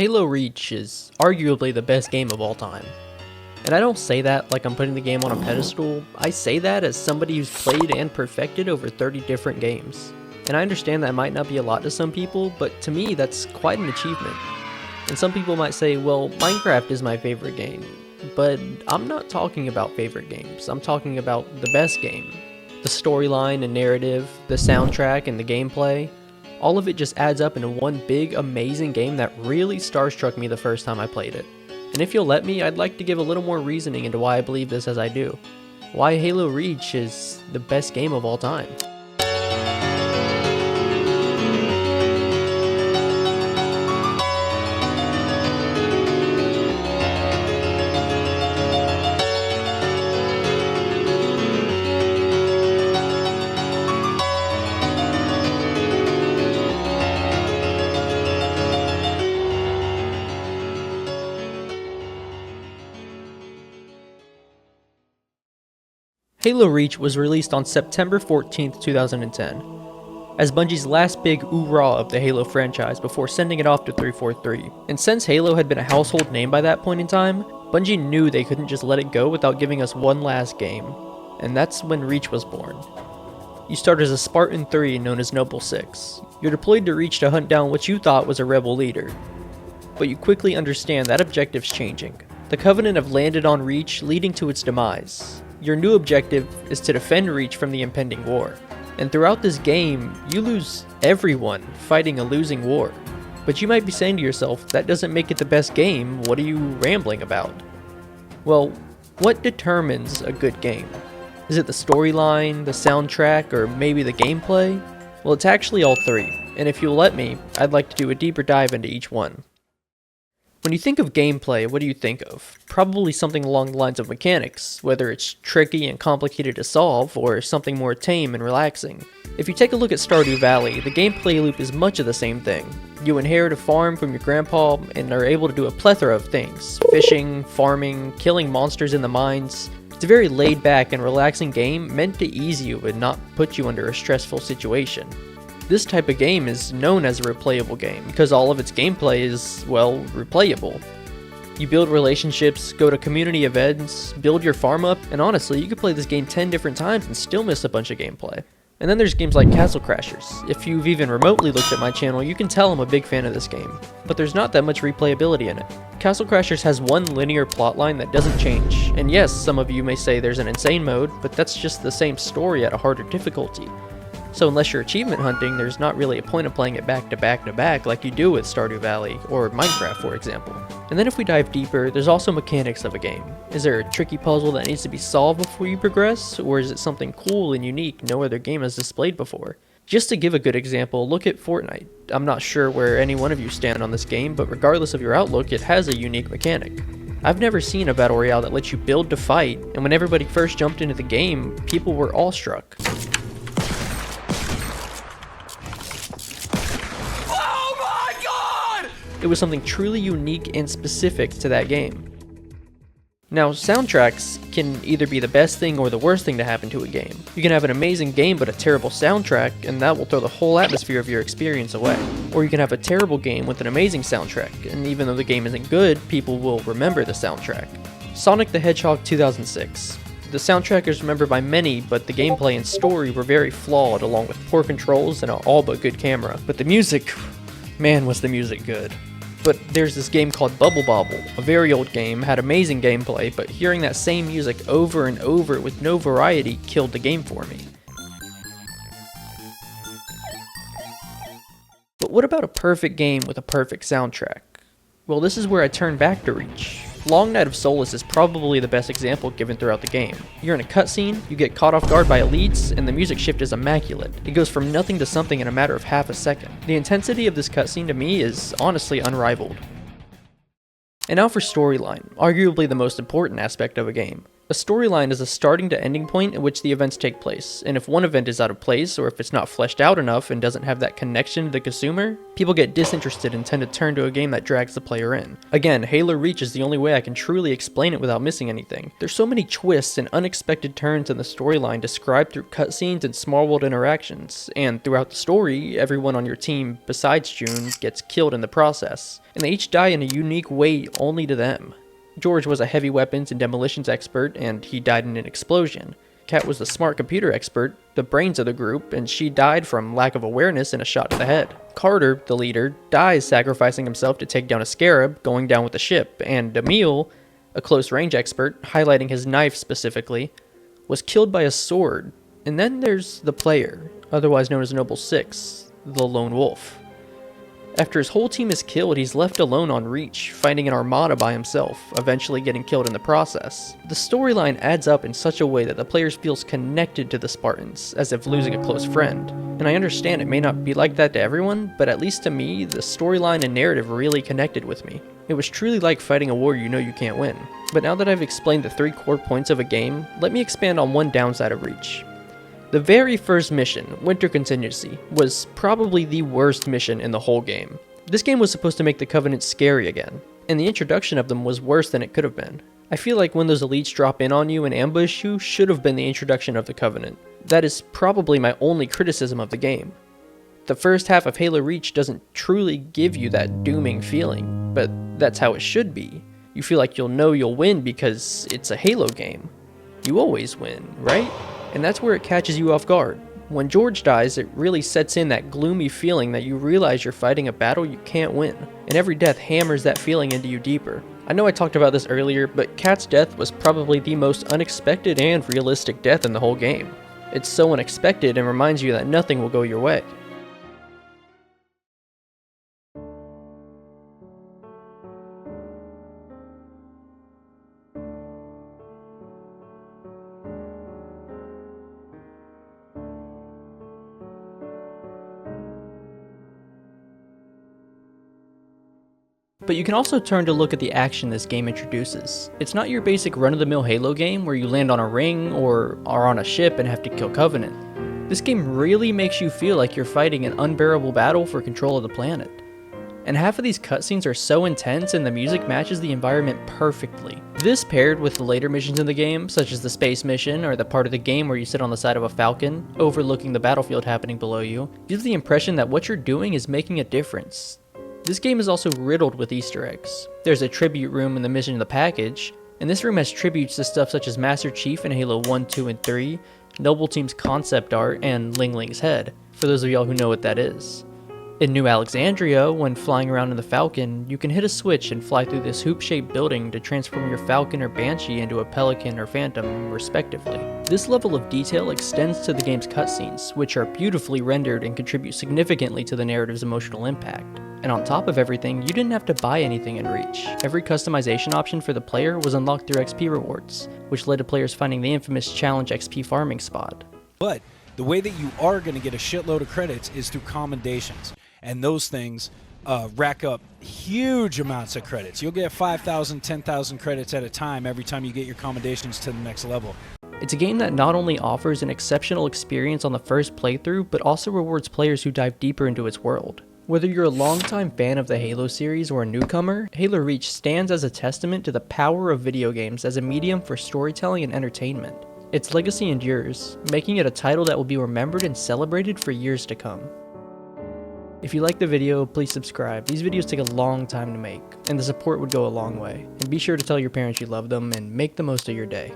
Halo Reach is arguably the best game of all time. And I don't say that like I'm putting the game on a pedestal, I say that as somebody who's played and perfected over 30 different games. And I understand that might not be a lot to some people, but to me that's quite an achievement. And some people might say, well, Minecraft is my favorite game. But I'm not talking about favorite games, I'm talking about the best game. The storyline and narrative, the soundtrack and the gameplay, all of it just adds up into one big, amazing game that really starstruck me the first time I played it. And if you'll let me, I'd like to give a little more reasoning into why I believe this as I do. Why Halo Reach is the best game of all time. Halo Reach was released on September 14th, 2010, as Bungie's last big oorah of the Halo franchise before sending it off to 343. And since Halo had been a household name by that point in time, Bungie knew they couldn't just let it go without giving us one last game, and that's when Reach was born. You start as a Spartan 3 known as Noble 6. You're deployed to Reach to hunt down what you thought was a rebel leader, but you quickly understand that objective's changing. The Covenant have landed on Reach, leading to its demise. Your new objective is to defend Reach from the impending war. And throughout this game, you lose everyone fighting a losing war. But you might be saying to yourself, that doesn't make it the best game, what are you rambling about? Well, what determines a good game? Is it the storyline, the soundtrack, or maybe the gameplay? Well, it's actually all three, and if you'll let me, I'd like to do a deeper dive into each one. When you think of gameplay, what do you think of? Probably something along the lines of mechanics, whether it's tricky and complicated to solve, or something more tame and relaxing. If you take a look at Stardew Valley, the gameplay loop is much of the same thing. You inherit a farm from your grandpa and are able to do a plethora of things. Fishing, farming, killing monsters in the mines. It's a very laid back and relaxing game meant to ease you and not put you under a stressful situation. This type of game is known as a replayable game because all of its gameplay is, well, replayable. You build relationships, go to community events, build your farm up, and honestly, you could play this game 10 different times and still miss a bunch of gameplay. And then there's games like Castle Crashers. If you've even remotely looked at my channel, you can tell I'm a big fan of this game. But there's not that much replayability in it. Castle Crashers has one linear plotline that doesn't change. And yes, some of you may say there's an insane mode, but that's just the same story at a harder difficulty. So unless you're achievement hunting, there's not really a point of playing it back to back to back like you do with Stardew Valley or Minecraft, for example. And then if we dive deeper, there's also mechanics of a game. Is there a tricky puzzle that needs to be solved before you progress, or is it something cool and unique no other game has displayed before? Just to give a good example, look at Fortnite. I'm not sure where any one of you stand on this game, but regardless of your outlook, it has a unique mechanic. I've never seen a battle royale that lets you build to fight, and when everybody first jumped into the game, people were awestruck. It was something truly unique and specific to that game. Now, soundtracks can either be the best thing or the worst thing to happen to a game. You can have an amazing game but a terrible soundtrack, and that will throw the whole atmosphere of your experience away. Or you can have a terrible game with an amazing soundtrack, and even though the game isn't good, people will remember the soundtrack. Sonic the Hedgehog 2006. The soundtrack is remembered by many, but the gameplay and story were very flawed, along with poor controls and an all but good camera. But the music, man was the music good. But there's this game called Bubble Bobble, a very old game, had amazing gameplay, but hearing that same music over and over with no variety killed the game for me. But what about a perfect game with a perfect soundtrack? Well, this is where I turn back to Reach. Long Night of Solace is probably the best example given throughout the game. You're in a cutscene, you get caught off guard by elites, and the music shift is immaculate. It goes from nothing to something in a matter of half a second. The intensity of this cutscene to me is honestly unrivaled. And now for storyline, arguably the most important aspect of a game. A storyline is a starting to ending point at which the events take place, and if one event is out of place, or if it's not fleshed out enough and doesn't have that connection to the consumer, people get disinterested and tend to turn to a game that drags the player in. Again, Halo Reach is the only way I can truly explain it without missing anything. There's so many twists and unexpected turns in the storyline described through cutscenes and small world interactions, and throughout the story, everyone on your team, besides June, gets killed in the process, and they each die in a unique way only to them. George was a heavy weapons and demolitions expert, and he died in an explosion. Kat was the smart computer expert, the brains of the group, and she died from lack of awareness and a shot to the head. Carter, the leader, dies sacrificing himself to take down a scarab, going down with the ship, and Emil, a close range expert, highlighting his knife specifically, was killed by a sword. And then there's the player, otherwise known as Noble 6, the lone wolf. After his whole team is killed, he's left alone on Reach, fighting an armada by himself, eventually getting killed in the process. The storyline adds up in such a way that the player feels connected to the Spartans, as if losing a close friend. And I understand it may not be like that to everyone, but at least to me, the storyline and narrative really connected with me. It was truly like fighting a war you know you can't win. But now that I've explained the 3 core points of a game, let me expand on one downside of Reach. The very first mission, Winter Contingency, was probably the worst mission in the whole game. This game was supposed to make the Covenant scary again, and the introduction of them was worse than it could have been. I feel like when those elites drop in on you and ambush you should have been the introduction of the Covenant. That is probably my only criticism of the game. The first half of Halo Reach doesn't truly give you that dooming feeling, but that's how it should be. You feel like you'll know you'll win because it's a Halo game. You always win, right? And that's where it catches you off guard. When George dies, it really sets in that gloomy feeling that you realize you're fighting a battle you can't win, and every death hammers that feeling into you deeper. I know I talked about this earlier, but Kat's death was probably the most unexpected and realistic death in the whole game. It's so unexpected and reminds you that nothing will go your way. But you can also turn to look at the action this game introduces. It's not your basic run-of-the-mill Halo game where you land on a ring or are on a ship and have to kill Covenant. This game really makes you feel like you're fighting an unbearable battle for control of the planet. And half of these cutscenes are so intense and the music matches the environment perfectly. This paired with the later missions in the game, such as the space mission or the part of the game where you sit on the side of a falcon, overlooking the battlefield happening below you, gives the impression that what you're doing is making a difference. This game is also riddled with Easter eggs. There's a tribute room in the Mission in the Package, and this room has tributes to stuff such as Master Chief in Halo 1, 2, and 3, Noble Team's concept art, and Ling Ling's head, for those of y'all who know what that is. In New Alexandria, when flying around in the Falcon, you can hit a switch and fly through this hoop-shaped building to transform your Falcon or Banshee into a Pelican or Phantom, respectively. This level of detail extends to the game's cutscenes, which are beautifully rendered and contribute significantly to the narrative's emotional impact. And on top of everything, you didn't have to buy anything in Reach. Every customization option for the player was unlocked through XP rewards, which led to players finding the infamous challenge XP farming spot. But the way that you are going to get a shitload of credits is through commendations, and those things rack up huge amounts of credits. You'll get 5,000, 10,000 credits at a time every time you get your commendations to the next level. It's a game that not only offers an exceptional experience on the first playthrough, but also rewards players who dive deeper into its world. Whether you're a longtime fan of the Halo series or a newcomer, Halo Reach stands as a testament to the power of video games as a medium for storytelling and entertainment. Its legacy endures, making it a title that will be remembered and celebrated for years to come. If you like the video, please subscribe. These videos take a long time to make, and the support would go a long way. And be sure to tell your parents you love them and make the most of your day.